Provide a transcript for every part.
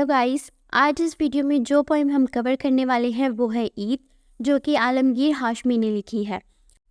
Hello guys, आज इस video में जो पोइम हम कवर करने वाले हैं वो है ईद, जो कि आलमगीर हाशमी ने लिखी है।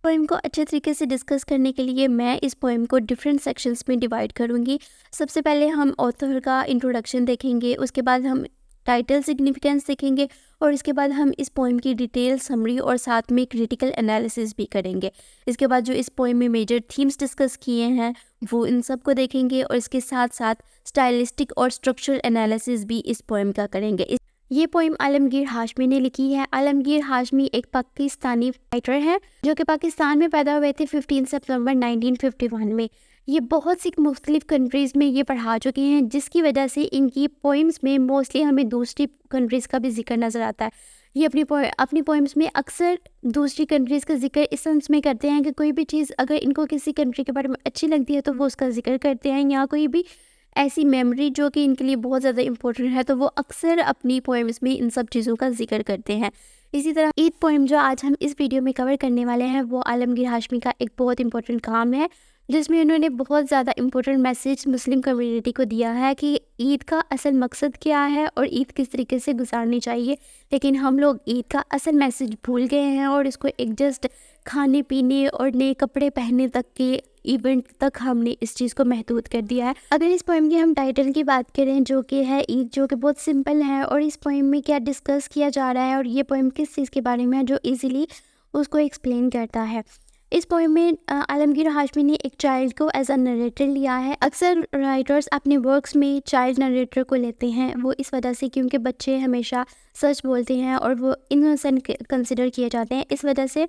पोइम को अच्छे तरीके से डिस्कस करने के लिए मैं इस पोइम को डिफरेंट सेक्शंस में डिवाइड करूंगी। सबसे पहले हम ऑथर का इंट्रोडक्शन देखेंगे, उसके बाद हम टाइटल सिग्निफिकेंस देखेंगे और इसके बाद हम इस पोइम की डिटेल समरी और साथ में क्रिटिकल एनालिसिस भी करेंगे। इसके बाद जो इस पोइम में मेजर थीम्स डिस्कस किए हैं वो इन सब को देखेंगे और इसके साथ साथ स्टाइलिस्टिक और स्ट्रक्चरल एनालिसिस भी इस पोइम का करेंगे। ये पोइम आलमगीर हाशमी ने लिखी है। आलमगीर हाशमी एक पाकिस्तानी राइटर है जो कि पाकिस्तान में पैदा हुए थे 15 सितंबर 1951 में। ये बहुत सी मुख्तलिफ कंट्रीज़ में ये पढ़ा चुके हैं, जिसकी वजह से इनकी पोइम्स में मोस्टली हमें दूसरी कंट्रीज़ का भी जिक्र नज़र आता है। ये अपनी पोइम्स में अक्सर दूसरी कंट्रीज़ का जिक्र इस सेंस में करते हैं कि कोई भी चीज़ अगर इनको किसी कंट्री के बारे में अच्छी लगती है तो वो उसका जिक्र करते हैं, या कोई भी ऐसी मेमोरी जो कि इनके लिए बहुत ज़्यादा इंपॉर्टेंट है तो वो अक्सर अपनी पोइम्स में इन सब चीज़ों का जिक्र करते हैं। इसी तरह ईद पोइम जो आज हम इस वीडियो में कवर करने वाले हैं वो आलमगीर हाशमी का एक बहुत इंपॉर्टेंट काम है, जिसमें उन्होंने बहुत ज़्यादा इंपॉर्टेंट मैसेज मुस्लिम कम्युनिटी को दिया है कि ईद का असल मकसद क्या है और ईद किस तरीके से गुजारनी चाहिए। लेकिन हम लोग ईद का असल मैसेज भूल गए हैं और इसको एक जस्ट खाने पीने और नए कपड़े पहनने तक के इवेंट तक हमने इस चीज़ को महदूद कर दिया है। अगर इस पोइम की हम टाइटल की बात करें जो कि है ईद, जो कि बहुत सिंपल है, और इस पोइम में क्या डिस्कस किया जा रहा है और ये पोइम किस चीज़ के बारे में है जो इजीली उसको एक्सप्लेन करता है। इस पोइम में आलमगीर हाशमी ने एक चाइल्ड को एज अ नरेटर लिया है। अक्सर राइटर्स अपने वर्क्स में चाइल्ड नरेटर को लेते हैं, वो इस वजह से क्योंकि बच्चे हमेशा सच बोलते हैं और वो इनोसेंट कंसिडर किए जाते हैं। इस वजह से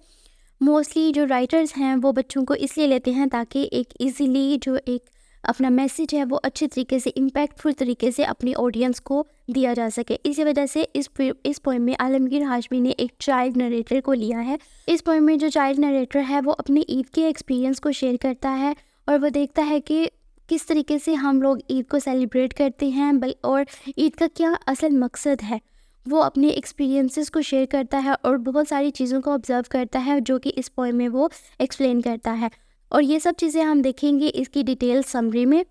मोस्टली जो राइटर्स हैं वो बच्चों को इसलिए लेते हैं ताकि एक इजीली जो एक अपना मैसेज है वो अच्छे तरीके से इम्पैक्टफुल तरीके से अपनी ऑडियंस को दिया जा सके। इसी वजह से इस पोइम में आलमगीर हाशमी ने एक चाइल्ड नरेटर को लिया है। इस पोइम में जो चाइल्ड नरेटर है वो अपने ईद के एक्सपीरियंस को शेयर करता है और वो देखता है कि किस तरीके से हम लोग ईद को सेलिब्रेट करते हैं और ईद का क्या असल मकसद है। वो अपने एक्सपीरियंसेस को शेयर करता है और बहुत सारी चीज़ों को ऑब्जर्व करता है जो कि इस पोइम में वो एक्सप्लेन करता है, और ये सब चीज़ें हम देखेंगे इसकी डिटेल समरी में।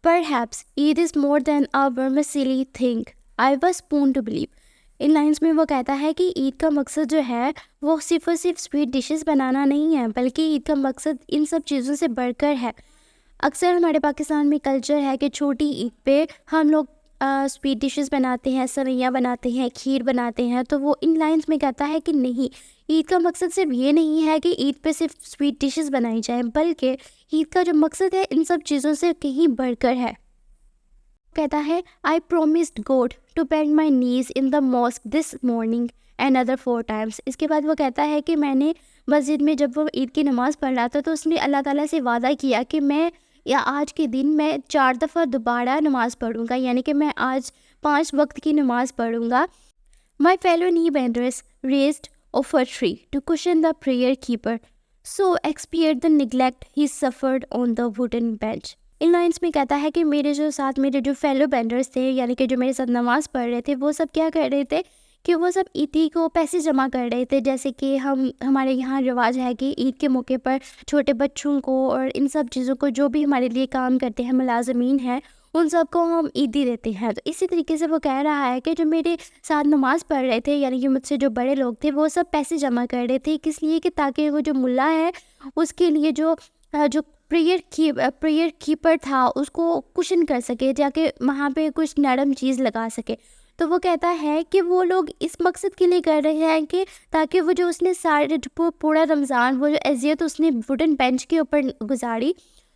Perhaps Eid is more than a vermicelli thing I was born to believe। In lines में वो कहता है कि ईद का मकसद जो है वो सिर्फ और सिर्फ स्वीट डिशेस बनाना नहीं है, बल्कि ईद का मकसद इन सब चीज़ों से बढ़कर है। अक्सर हमारे पाकिस्तान में कल्चर है कि छोटी ईद पे हम लोग स्वीट डिशेस बनाते हैं, सवैयाँ बनाते हैं, खीर बनाते हैं। तो वो इन लाइंस में कहता है कि नहीं, ईद का मकसद सिर्फ ये नहीं है कि ईद पे सिर्फ स्वीट डिशेस बनाई जाएं, बल्कि ईद का जो मकसद है इन सब चीज़ों से कहीं बढ़कर है। कहता है I promised God to bend my knees in the mosque this morning and other 4 times. इसके बाद वो कहता है कि मैंने मस्जिद में जब वो ईद की नमाज़ पढ़ रहा था तो उसने अल्लाह ताला से वादा किया कि मैं आज के दिन मैं 4 दफ़ा दोबारा नमाज़ पढ़ूंगा, यानी कि मैं आज 5 वक्त की नमाज़ पढ़ूंगा। My fellow knee benders raised offer tree to cushion the prayer keeper so expire the neglect he suffered on the wooden bench. इन लाइन्स में कहता है कि मेरे जो फेलो बेंडर्स थे, यानी कि जो मेरे साथ नमाज़ पढ़ रहे थे, वो सब क्या कर रहे थे कि वो सब ईदी को पैसे जमा कर रहे थे। जैसे कि हमारे यहाँ रिवाज है कि ईद के मौके पर छोटे बच्चों को और इन सब चीज़ों को जो भी हमारे लिए काम करते हैं, मुलाजमीन हैं, उन सबको हम ईदी देते हैं। तो इसी तरीके से वो कह रहा है कि जो मेरे साथ नमाज़ पढ़ रहे थे, यानी कि मुझसे जो बड़े लोग थे, वो सब पैसे जमा कर रहे थे, किस लिए कि ताकि वो जो मुल्ला है उसके लिए जो प्रेयर कीपर था उसको कुशन कर सके, जाके वहाँ पे कुछ नरम चीज़ लगा सके। तो वो कहता है कि वो लोग इस मकसद के लिए कर रहे हैं कि ताकि वो जो उसने पूरा रमज़ान वो जो अजियत उसने वुडन बेंच के ऊपर गुजारी,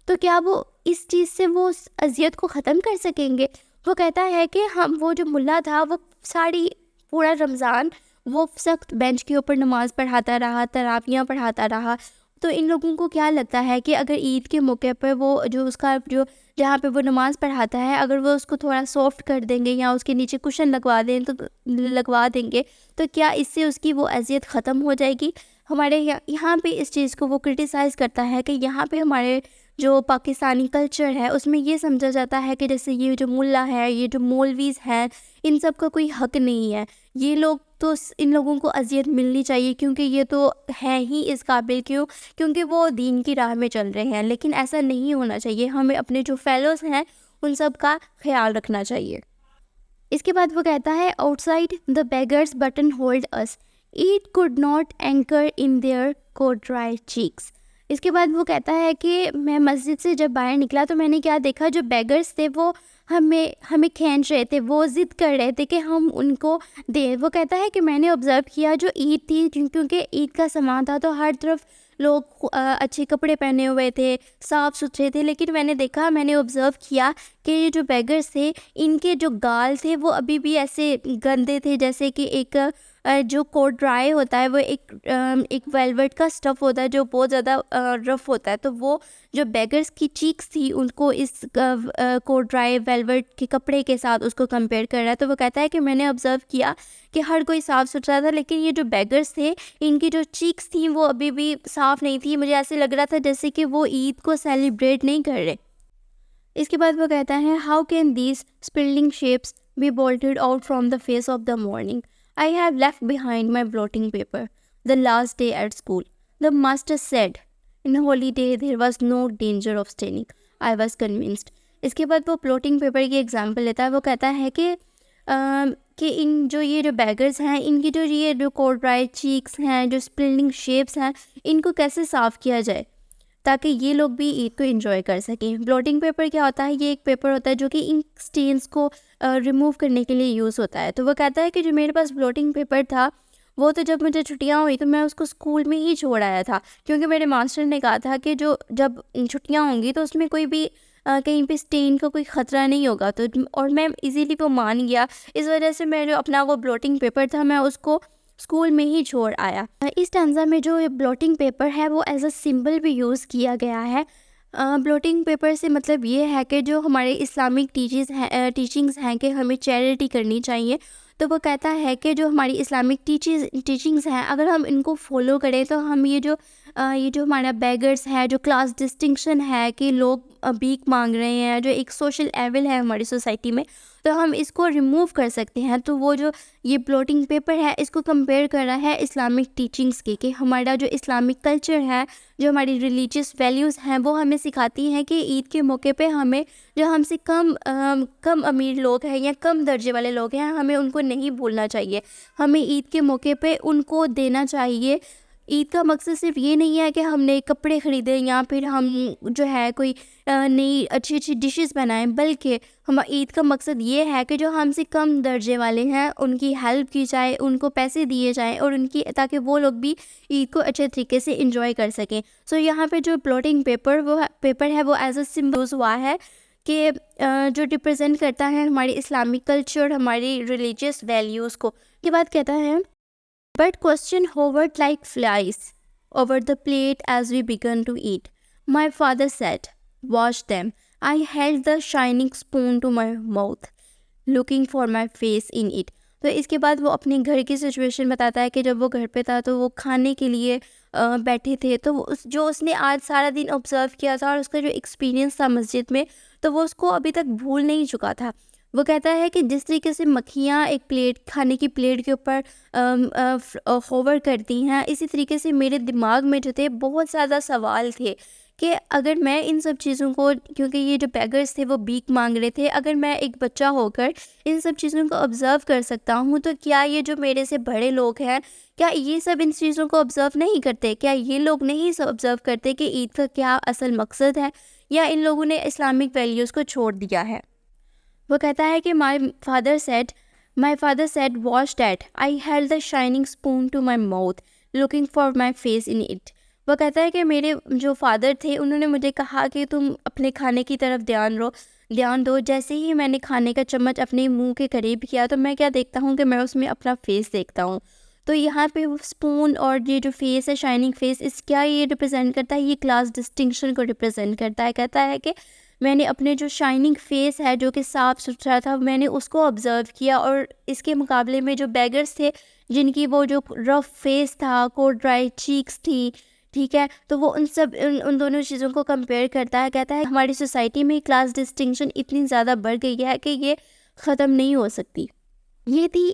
तो क्या वो इस चीज़ से वो उस अजियत को ख़त्म कर सकेंगे। वो कहता है कि हम वो जो मुल्ला था वो पूरा रमज़ान वो सख्त बेंच के ऊपर नमाज़ पढ़ाता रहा, तरावियाँ पढ़ाता रहा। तो इन लोगों को क्या लगता है कि अगर ईद के मौके पर वो जो उसका जो जहाँ पे वो नमाज़ पढ़ाता है, अगर वो उसको थोड़ा सॉफ्ट कर देंगे या उसके नीचे कुशन लगवा देंगे तो क्या इससे उसकी वो अजियत ख़त्म हो जाएगी। हमारे यहाँ पे इस चीज़ को वो क्रिटिसाइज़ करता है कि यहाँ पे हमारे जो पाकिस्तानी कल्चर है उसमें ये समझा जाता है कि जैसे ये जो मुल्ला है, ये जो मौलवीज़ हैं, इन सब का कोई हक़ नहीं है। ये लोग तो इन लोगों को अज़ियत मिलनी चाहिए क्योंकि ये तो है ही इस काबिल, क्योंकि वो दीन की राह में चल रहे हैं। लेकिन ऐसा नहीं होना चाहिए, हमें अपने जो फेलोज़ हैं उन सब का ख्याल रखना चाहिए। इसके बाद वो कहता है outside the beggars button hold us, eat could not anchor in their code dry cheeks. इसके बाद वो कहता है कि मैं मस्जिद से जब बाहर निकला तो मैंने क्या देखा, जो बेगर्स थे वो हमें हमें खींच रहे थे, वो ज़िद कर रहे थे कि हम उनको दें। वो कहता है कि मैंने ऑब्ज़र्व किया जो ईद थी, क्योंकि ईद का सामान था तो हर तरफ लोग अच्छे कपड़े पहने हुए थे, साफ़ सुथरे थे, लेकिन मैंने ऑब्ज़र्व किया कि ये जो बेगर्स थे इनके जो गाल थे वो अभी भी ऐसे गंदे थे, जैसे कि एक जो कोट ड्राई होता है वो एक वेलवेट का स्टफ़ होता है जो बहुत ज़्यादा रफ़ होता है। तो वो जो बेगर्स की चीक्स थी उनको इस कोट ड्राई वेलवेट के कपड़े के साथ उसको कंपेयर कर रहा है। तो वो कहता है कि मैंने ऑब्ज़र्व किया कि हर कोई साफ़ सुथरा था, लेकिन ये जो बेगर्स थे इनकी जो चीक्स थी वो अभी भी साफ़ नहीं थी। मुझे ऐसे लग रहा था जैसे कि वो ईद को सेलिब्रेट नहीं कर रहे। इसके बाद वो कहता है how can these spilling shapes be bolted out from the face of the morning, I have left behind my blotting paper the last day at school, the master said in holiday there was no danger of staining, I was convinced. इसके बाद वो plotting paper की example लेता है। वो कहता है कि इन जो बैगर्स हैं इनकी जो कोट ड्राई चीक्स हैं, जो स्प्लिटिंग शेप्स हैं, इनको कैसे साफ़ किया जाए ताकि ये लोग भी ईद को एंजॉय कर सकें। ब्लॉटिंग पेपर क्या होता है, ये एक पेपर होता है जो कि इंक स्टेन्स को रिमूव करने के लिए यूज़ होता है। तो वो कहता है कि जो मेरे पास ब्लॉटिंग पेपर था वो तो जब मुझे छुट्टियां हुई तो मैं उसको स्कूल में ही छोड़ आया था, क्योंकि मेरे मास्टर ने कहा था कि जब छुट्टियां होंगी तो उसमें कोई भी कहीं पे स्टेन का कोई ख़तरा नहीं होगा। तो और मैं इजीली वो मान गया, इस वजह से मैं जो अपना वो ब्लॉटिंग पेपर था मैं उसको स्कूल में ही छोड़ आया। इस स्टैंजा में जो ब्लॉटिंग पेपर है वो एज अ सिंबल भी यूज़ किया गया है। ब्लॉटिंग पेपर से मतलब ये है कि जो हमारे इस्लामिक टीचिंग्स हैं कि हमें चैरिटी करनी चाहिए। तो वो कहता है कि जो हमारी इस्लामिक टीचिंग्स हैं अगर हम इनको फॉलो करें तो हम ये जो हमारा बेगर्स है, जो क्लास डिस्टिंक्शन है कि लोग भीख मांग रहे हैं, जो एक सोशल एविल है हमारी सोसाइटी में, तो हम इसको रिमूव कर सकते हैं। तो वो जो ये ब्लॉटिंग पेपर है इसको कंपेयर कर रहा है इस्लामिक टीचिंग्स की, कि हमारा जो इस्लामिक कल्चर है, जो हमारी रिलीजियस वैल्यूज़ हैं वो हमें सिखाती हैं कि ईद के मौके पे हमें जो हमसे कम अमीर लोग हैं या कम दर्जे वाले लोग हैं हमें उनको नहीं भूलना चाहिए, हमें ईद के मौके पे उनको देना चाहिए। ईद का मकसद सिर्फ ये नहीं है कि हम नए कपड़े ख़रीदें या फिर हम जो है कोई नई अच्छी अच्छी डिशेस बनाएं, बल्कि हम ईद का मकसद ये है कि जो हमसे कम दर्जे वाले हैं उनकी हेल्प की जाए, उनको पैसे दिए जाएं और उनकी ताकि वो लोग भी ईद को अच्छे तरीके से एंजॉय कर सकें। सो यहाँ पे जो ब्लॉटिंग पेपर है वो एज अ सिंबल यूज़ हुआ है कि जो रिप्रेजेंट करता है हमारी इस्लामिक कल्चर, हमारी रिलीजियस वैल्यूज़ को। के बाद कहता है But question hovered like flies over the plate as we began to eat. My father said, "Wash them." I held the shining spoon to my mouth, looking for my face in it. तो इसके बाद वो अपने घर की situation बताता है कि जब वो घर पे था तो वो खाने के लिए बैठे थे, तो जो उसने आज सारा दिन ऑब्ज़र्व किया था और उसका जो एक्सपीरियंस था मस्जिद में, तो वो उसको अभी तक भूल नहीं चुका था। वो कहता है कि जिस तरीके से मक्खियाँ एक खाने की प्लेट के ऊपर होवर करती हैं, इसी तरीके से मेरे दिमाग में जो थे बहुत ज़्यादा सवाल थे कि अगर मैं इन सब चीज़ों को, क्योंकि ये जो बेगर्स थे वो भीख मांग रहे थे, अगर मैं एक बच्चा होकर इन सब चीज़ों को ऑब्ज़र्व कर सकता हूँ तो क्या ये जो मेरे से बड़े लोग हैं, क्या ये सब इन चीज़ों को ऑब्ज़र्व नहीं करते? क्या ये लोग नहीं ऑब्ज़र्व करते कि ईद का क्या असल मकसद है, या इन लोगों ने इस्लामिक वैल्यूज़ को छोड़ दिया है? वो कहता है कि my father said wash that, I held the shining spoon to my mouth looking for my face in it. वो कहता है कि मेरे जो फादर थे उन्होंने मुझे कहा कि तुम अपने खाने की तरफ ध्यान दो। जैसे ही मैंने खाने का चम्मच अपने मुंह के करीब किया तो मैं क्या देखता हूँ कि मैं उसमें अपना फेस देखता हूँ। तो यहाँ पे वो स्पून और ये जो फेस है, शाइनिंग फेस, क्या ये रिप्रेजेंट करता है? ये क्लास डिस्टिंक्शन को रिप्रेजेंट करता है। कहता है कि मैंने अपने जो शाइनिंग फेस है जो कि साफ़ सुथरा था, मैंने उसको ऑब्ज़र्व किया, और इसके मुकाबले में जो बेगर्स थे जिनकी वो जो रफ़ फेस था, कोट ड्राई चीक्स थी, ठीक है, तो वो उन दोनों चीज़ों को कंपेयर करता है। कहता है हमारी सोसाइटी में क्लास डिस्टिंक्शन इतनी ज़्यादा बढ़ गई है कि ये ख़त्म नहीं हो सकती। ये थी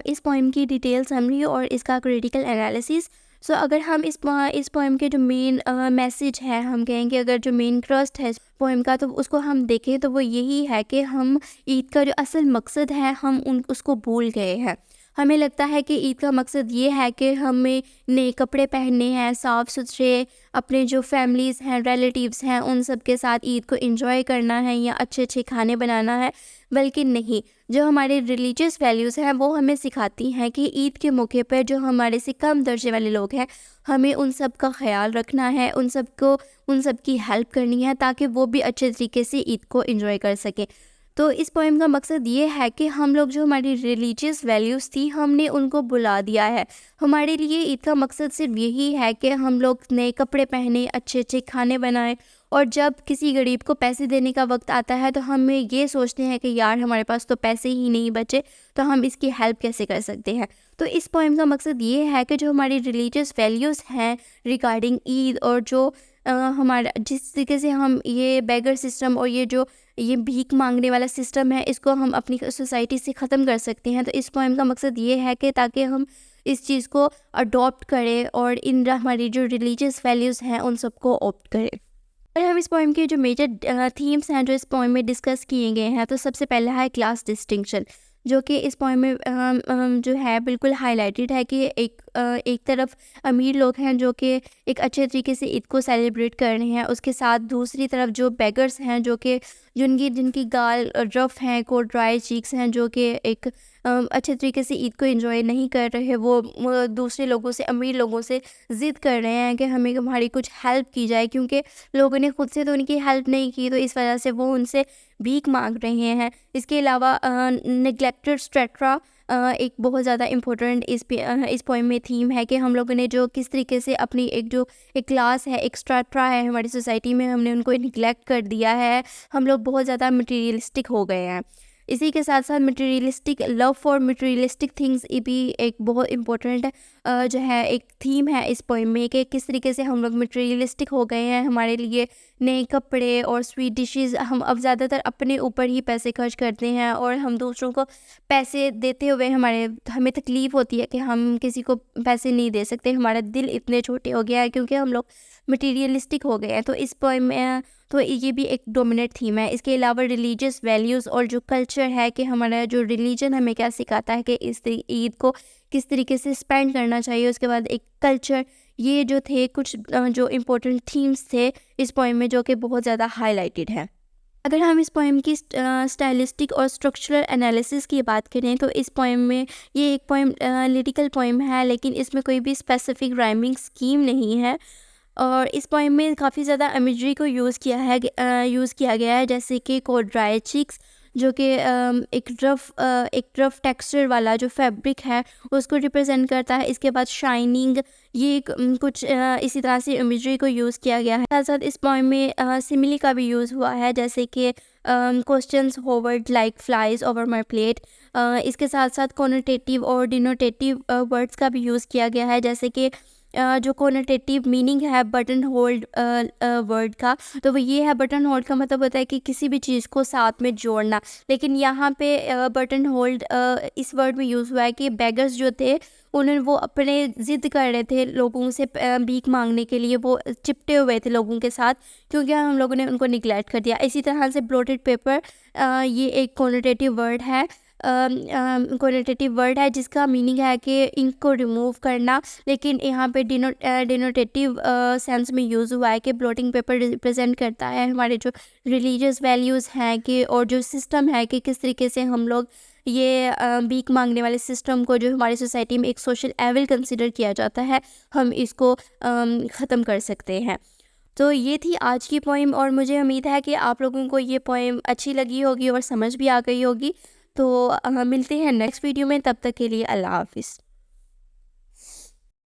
इस पोइम की डिटेल समरी और इसका क्रिटिकल एनालिसिस। सो अगर हम इस पोएम के जो मेन मैसेज है, हम कहेंगे अगर जो मेन क्रस्ट है इस पोएम का, तो उसको हम देखें तो वो यही है कि हम ईद का जो असल मकसद है हम उन उसको भूल गए हैं। हमें लगता है कि ईद का मकसद ये है कि हमें नए कपड़े पहनने हैं, साफ़ सुथरे अपने जो फैमिलीज़ हैं, रिलेटिव्स हैं, उन सब के साथ ईद को एंजॉय करना है या अच्छे अच्छे खाने बनाना है। बल्कि नहीं, जो हमारे रिलीजियस वैल्यूज़ हैं वो हमें सिखाती हैं कि ईद के मौके पर जो हमारे से कम दर्जे वाले लोग हैं, हमें उन सब का ख्याल रखना है, उन सब की हेल्प करनी है ताकि वो भी अच्छे तरीके से ईद को एंजॉय कर सकें। तो इस पोएम का मकसद ये है कि हम लोग जो हमारी रिलीजियस वैल्यूज़ थी हमने उनको भुला दिया है। हमारे लिए ईद का मकसद सिर्फ यही है कि हम लोग नए कपड़े पहने, अच्छे अच्छे खाने बनाएं, और जब किसी गरीब को पैसे देने का वक्त आता है तो हमें ये सोचते हैं कि यार हमारे पास तो पैसे ही नहीं बचे, तो हम इसकी हेल्प कैसे कर सकते हैं। तो इस पोएम का मकसद ये है कि जो हमारी रिलीजियस वैल्यूज़ हैं रिगार्डिंग ईद, और जो हमारा जिस तरीके से हम ये बेगर सिस्टम और ये भीख मांगने वाला सिस्टम है, इसको हम अपनी सोसाइटी से ख़त्म कर सकते हैं। तो इस पोएम का मकसद ये है कि ताकि हम इस चीज़ को अडॉप्ट करें और इन हमारी जो रिलीजियस वैल्यूज़ हैं उन सबको ऑप्ट करें। और हम इस पोएम के जो मेजर थीम्स हैं जो इस पोएम में डिस्कस किए गए हैं, तो सबसे पहला है क्लास डिस्टिंक्शन, जो कि इस पोएम में जो है बिल्कुल हाईलाइटेड है कि एक तरफ अमीर लोग हैं जो कि एक अच्छे तरीके से ईद को सेलिब्रेट कर रहे हैं, उसके साथ दूसरी तरफ जो बेगर्स हैं जो कि जिनकी गाल रफ़ हैं, को ड्राई चीक्स हैं, जो कि एक अच्छे तरीके से ईद को एंजॉय नहीं कर रहे, वो दूसरे लोगों से, अमीर लोगों से ज़िद कर रहे हैं कि हमें हमारी कुछ हेल्प की जाए, क्योंकि लोगों ने खुद से तो उनकी हेल्प नहीं की, तो इस वजह से वो उनसे भीख मांग रहे हैं। इसके अलावा नेग्लेक्टेड स्ट्रेटा एक बहुत ज़्यादा इम्पोर्टेंट इस पोएम में थीम है कि हम लोगों ने जो किस तरीके से अपनी एक क्लास है, एक स्ट्रेटा है हमारी सोसाइटी में, हमने उनको निगलेक्ट कर दिया है। हम लोग बहुत ज़्यादा मटीरियलिस्टिक हो गए हैं। इसी के साथ साथ materialistic love for materialistic things ये भी एक बहुत इम्पोर्टेंट जो है एक थीम है इस पोएम में, कि किस तरीके से हम लोग मटीरियलिस्टिक हो गए हैं। हमारे लिए नए कपड़े और स्वीट डिशेस, हम अब ज़्यादातर अपने ऊपर ही पैसे खर्च करते हैं, और हम दूसरों को पैसे देते हुए हमें तकलीफ़ होती है कि हम किसी को पैसे नहीं दे सकते। हमारा दिल इतने छोटे हो गया है क्योंकि हम लोग मटीरियलिस्टिक हो गए हैं। तो इस पोएम में तो ये भी एक डोमिनेट थीम है। इसके अलावा रिलीजियस वैल्यूज़ और जो कल्चर है कि हमारा जो रिलीजन हमें क्या सिखाता है कि इस ईद को किस तरीके से स्पेंड करना चाहिए। उसके बाद एक कल्चर, ये जो थे कुछ जो इम्पोर्टेंट थीम्स थे इस पोएम में, जो कि बहुत ज़्यादा हाईलाइटेड है। अगर हम इस पोएम की स्टाइलिस्टिक और स्ट्रक्चरल एनालिसिस की बात करें, तो इस पोएम में ये एक पोएम लिरिकल पोएम है, लेकिन इसमें कोई भी स्पेसिफिक राइमिंग स्कीम नहीं है। और इस पोएम में काफ़ी ज़्यादा इमेजरी को यूज़ किया गया है, जैसे कि ड्राई चिक्स, जो कि एक रफ टेक्सचर वाला जो फैब्रिक है उसको रिप्रेजेंट करता है। इसके बाद शाइनिंग, ये कुछ इसी तरह से इमेजरी को यूज़ किया गया है। साथ साथ इस पोएम में सिमिली का भी यूज़ हुआ है, जैसे कि questions hovered like flies over my plate. इसके साथ साथ कोनोटेटिव और डिनोटेटिव वर्ड्स का भी यूज़ किया गया है, जैसे कि जो कोनोटेटिव मीनिंग है बटन होल्ड वर्ड का, तो वो ये है, बटन होल्ड का मतलब होता है कि किसी भी चीज़ को साथ में जोड़ना। लेकिन यहाँ पे बटन होल्ड इस वर्ड में यूज़ हुआ है कि बेगर्स जो थे वो अपने ज़िद कर रहे थे लोगों से भीख मांगने के लिए, वो चिपटे हुए थे लोगों के साथ, क्योंकि हम लोगों ने उनको निगलेक्ट कर दिया। इसी तरह से ब्लोटेड पेपर, ये एक कोनोटेटिव वर्ड है, जिसका मीनिंग है कि इंक को रिमूव करना, लेकिन यहाँ पे डिनोटेटिव सेंस में यूज़ हुआ है कि ब्लोटिंग पेपर रिप्रेजेंट करता है हमारे जो रिलीजियस वैल्यूज़ हैं कि, और जो सिस्टम है कि किस तरीके से हम लोग ये भीख मांगने वाले सिस्टम को, जो हमारी सोसाइटी में एक सोशल एविल कंसिडर किया जाता है, हम इसको ख़त्म कर सकते हैं। तो ये थी आज की पोएम, और मुझे उम्मीद है कि आप लोगों को ये पोएम अच्छी लगी होगी और समझ भी आ गई होगी। तो मिलते हैं नेक्स्ट वीडियो में, तब तक के लिए अल्लाह हाफ़िज़।